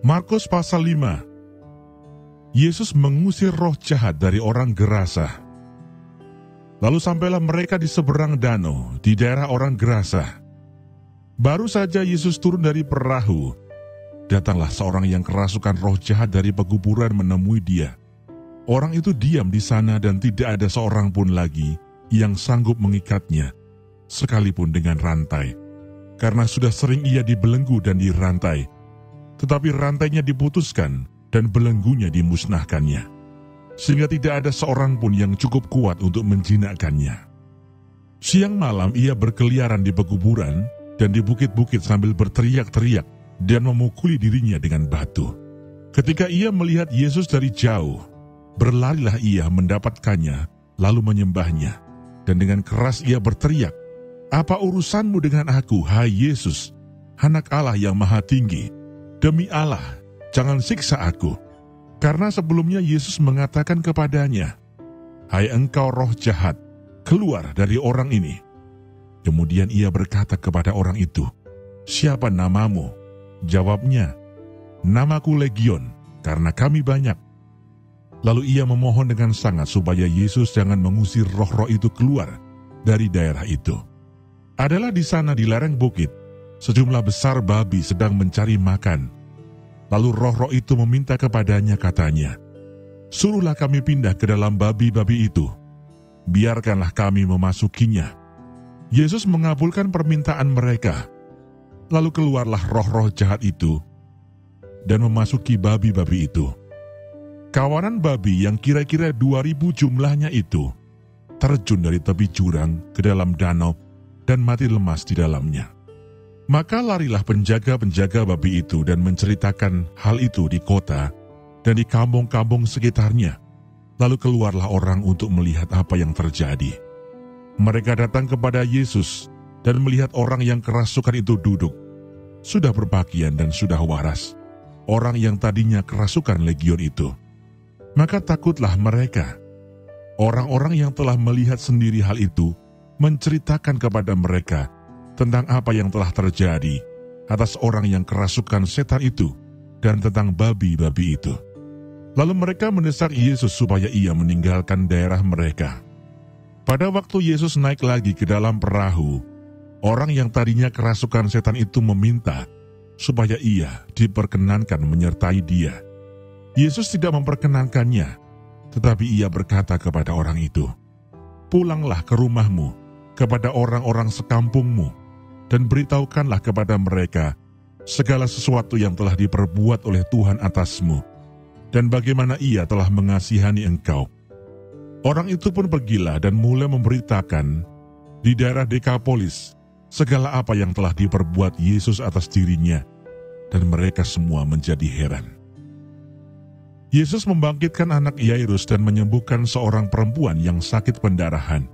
Markus pasal 5. Yesus mengusir roh jahat dari orang Gerasa. Lalu sampailah mereka di seberang danau, di daerah orang Gerasa. Baru saja Yesus turun dari perahu, datanglah seorang yang kerasukan roh jahat dari pekuburan menemui dia. Orang itu diam di sana dan tidak ada seorang pun lagi yang sanggup mengikatnya, sekalipun dengan rantai. Karena sudah sering ia dibelenggu dan dirantai, tetapi rantainya diputuskan dan belenggunya dimusnahkannya, sehingga tidak ada seorang pun yang cukup kuat untuk menjinakkannya. Siang malam ia berkeliaran di pekuburan dan di bukit-bukit sambil berteriak-teriak dan memukuli dirinya dengan batu. Ketika ia melihat Yesus dari jauh, berlarilah ia mendapatkannya, lalu menyembahnya, dan dengan keras ia berteriak, "Apa urusanmu dengan aku, hai Yesus, Anak Allah yang Maha Tinggi? Demi Allah, jangan siksa aku." Karena sebelumnya Yesus mengatakan kepadanya, "Hai engkau roh jahat, keluar dari orang ini." Kemudian ia berkata kepada orang itu, "Siapa namamu?" Jawabnya, "Namaku Legion, karena kami banyak." Lalu ia memohon dengan sangat supaya Yesus jangan mengusir roh-roh itu keluar dari daerah itu. Adalah di sana di lereng bukit, sejumlah besar babi sedang mencari makan. Lalu roh-roh itu meminta kepadanya, katanya, "Suruhlah kami pindah ke dalam babi-babi itu. Biarkanlah kami memasukinya." Yesus mengabulkan permintaan mereka. Lalu keluarlah roh-roh jahat itu dan memasuki babi-babi itu. Kawanan babi yang kira-kira 2.000 jumlahnya itu terjun dari tepi jurang ke dalam danau dan mati lemas di dalamnya. Maka larilah penjaga-penjaga babi itu dan menceritakan hal itu di kota dan di kampung-kampung sekitarnya. Lalu keluarlah orang untuk melihat apa yang terjadi. Mereka datang kepada Yesus dan melihat orang yang kerasukan itu duduk, sudah berpakaian dan sudah waras, orang yang tadinya kerasukan legion itu. Maka takutlah mereka. Orang-orang yang telah melihat sendiri hal itu menceritakan kepada mereka tentang apa yang telah terjadi atas orang yang kerasukan setan itu dan tentang babi-babi itu. Lalu mereka mendesak Yesus supaya ia meninggalkan daerah mereka. Pada waktu Yesus naik lagi ke dalam perahu, orang yang tadinya kerasukan setan itu meminta supaya ia diperkenankan menyertai dia. Yesus tidak memperkenankannya, tetapi ia berkata kepada orang itu, "Pulanglah ke rumahmu, kepada orang-orang sekampungmu, dan beritahukanlah kepada mereka segala sesuatu yang telah diperbuat oleh Tuhan atasmu, dan bagaimana ia telah mengasihani engkau." Orang itu pun pergilah dan mulai memberitakan di daerah Dekapolis segala apa yang telah diperbuat Yesus atas dirinya, dan mereka semua menjadi heran. Yesus membangkitkan anak Yairus dan menyembuhkan seorang perempuan yang sakit pendarahan.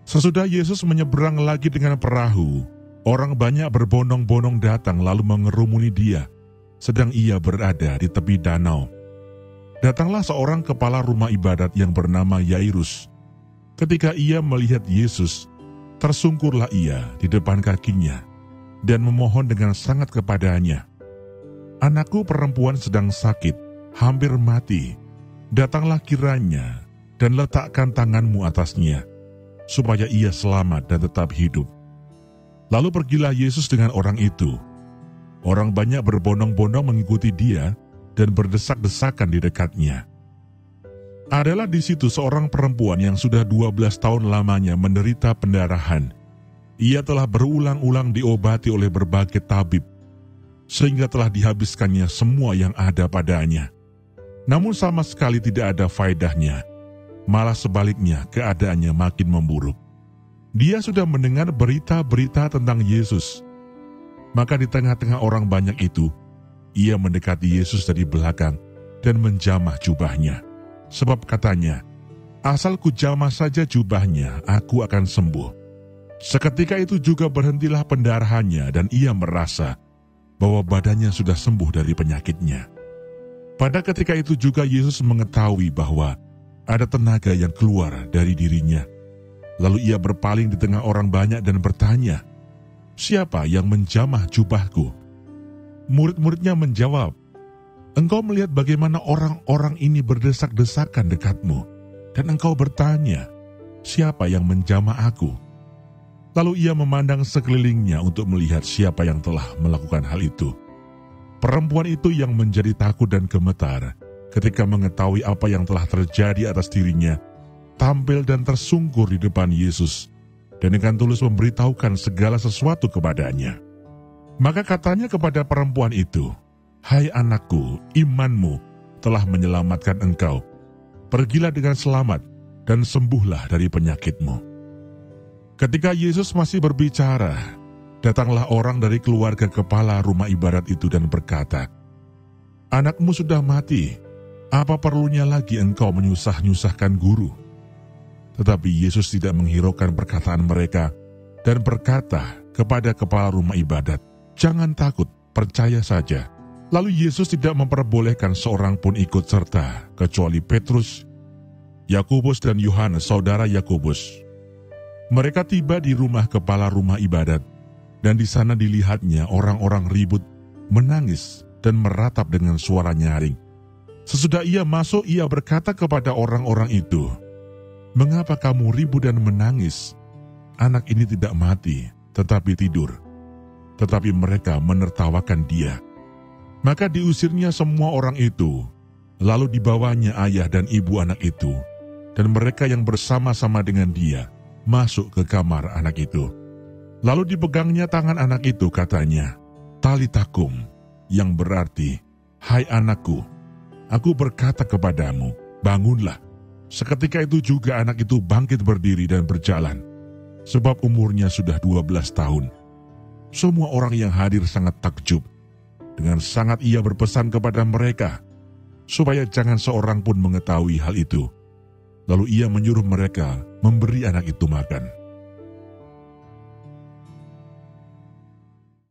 Sesudah Yesus menyeberang lagi dengan perahu, orang banyak berbondong-bondong datang lalu mengerumuni dia, sedang ia berada di tepi danau. Datanglah seorang kepala rumah ibadat yang bernama Yairus. Ketika ia melihat Yesus, tersungkurlah ia di depan kakinya dan memohon dengan sangat kepadanya, "Anakku perempuan sedang sakit, hampir mati. Datanglah kiranya dan letakkan tanganmu atasnya, supaya ia selamat dan tetap hidup." Lalu pergilah Yesus dengan orang itu. Orang banyak berbondong-bondong mengikuti dia dan berdesak-desakan di dekatnya. Adalah di situ seorang perempuan yang sudah 12 tahun lamanya menderita pendarahan. Ia telah berulang-ulang diobati oleh berbagai tabib, sehingga telah dihabiskannya semua yang ada padanya. Namun sama sekali tidak ada faedahnya. Malah sebaliknya keadaannya makin memburuk. Dia sudah mendengar berita-berita tentang Yesus. Maka di tengah-tengah orang banyak itu, ia mendekati Yesus dari belakang dan menjamah jubahnya. Sebab katanya, "Asal ku jamah saja jubahnya, aku akan sembuh." Seketika itu juga berhentilah pendarahannya dan ia merasa bahwa badannya sudah sembuh dari penyakitnya. Pada ketika itu juga Yesus mengetahui bahwa ada tenaga yang keluar dari dirinya. Lalu ia berpaling di tengah orang banyak dan bertanya, "Siapa yang menjamah jubahku?" Murid-muridnya menjawab, "Engkau melihat bagaimana orang-orang ini berdesak-desakan dekatmu, dan engkau bertanya, siapa yang menjamah aku?" Lalu ia memandang sekelilingnya untuk melihat siapa yang telah melakukan hal itu. Perempuan itu yang menjadi takut dan gemetar ketika mengetahui apa yang telah terjadi atas dirinya, tampil dan tersungkur di depan Yesus, dan dengan tulus memberitahukan segala sesuatu kepadanya. Maka katanya kepada perempuan itu, "Hai anakku, imanmu telah menyelamatkan engkau. Pergilah dengan selamat dan sembuhlah dari penyakitmu." Ketika Yesus masih berbicara, datanglah orang dari keluarga kepala rumah ibadat itu dan berkata, "Anakmu sudah mati, apa perlunya lagi engkau menyusah-nyusahkan guru?" Tetapi Yesus tidak menghiraukan perkataan mereka dan berkata kepada kepala rumah ibadat, "Jangan takut, percaya saja." Lalu Yesus tidak memperbolehkan seorang pun ikut serta, kecuali Petrus, Yakobus dan Yohanes, saudara Yakobus. Mereka tiba di rumah kepala rumah ibadat, dan di sana dilihatnya orang-orang ribut, menangis, dan meratap dengan suara nyaring. Sesudah ia masuk, ia berkata kepada orang-orang itu, "Mengapa kamu ribut dan menangis? Anak ini tidak mati, tetapi tidur." Tetapi mereka menertawakan dia. Maka diusirnya semua orang itu, lalu dibawanya ayah dan ibu anak itu, dan mereka yang bersama-sama dengan dia masuk ke kamar anak itu. Lalu dipegangnya tangan anak itu, katanya, "Talita kum," yang berarti, "Hai anakku, aku berkata kepadamu, bangunlah." Seketika itu juga anak itu bangkit berdiri dan berjalan, sebab umurnya sudah 12 tahun. Semua orang yang hadir sangat takjub. Dengan sangat ia berpesan kepada mereka, supaya jangan seorang pun mengetahui hal itu. Lalu ia menyuruh mereka memberi anak itu makan.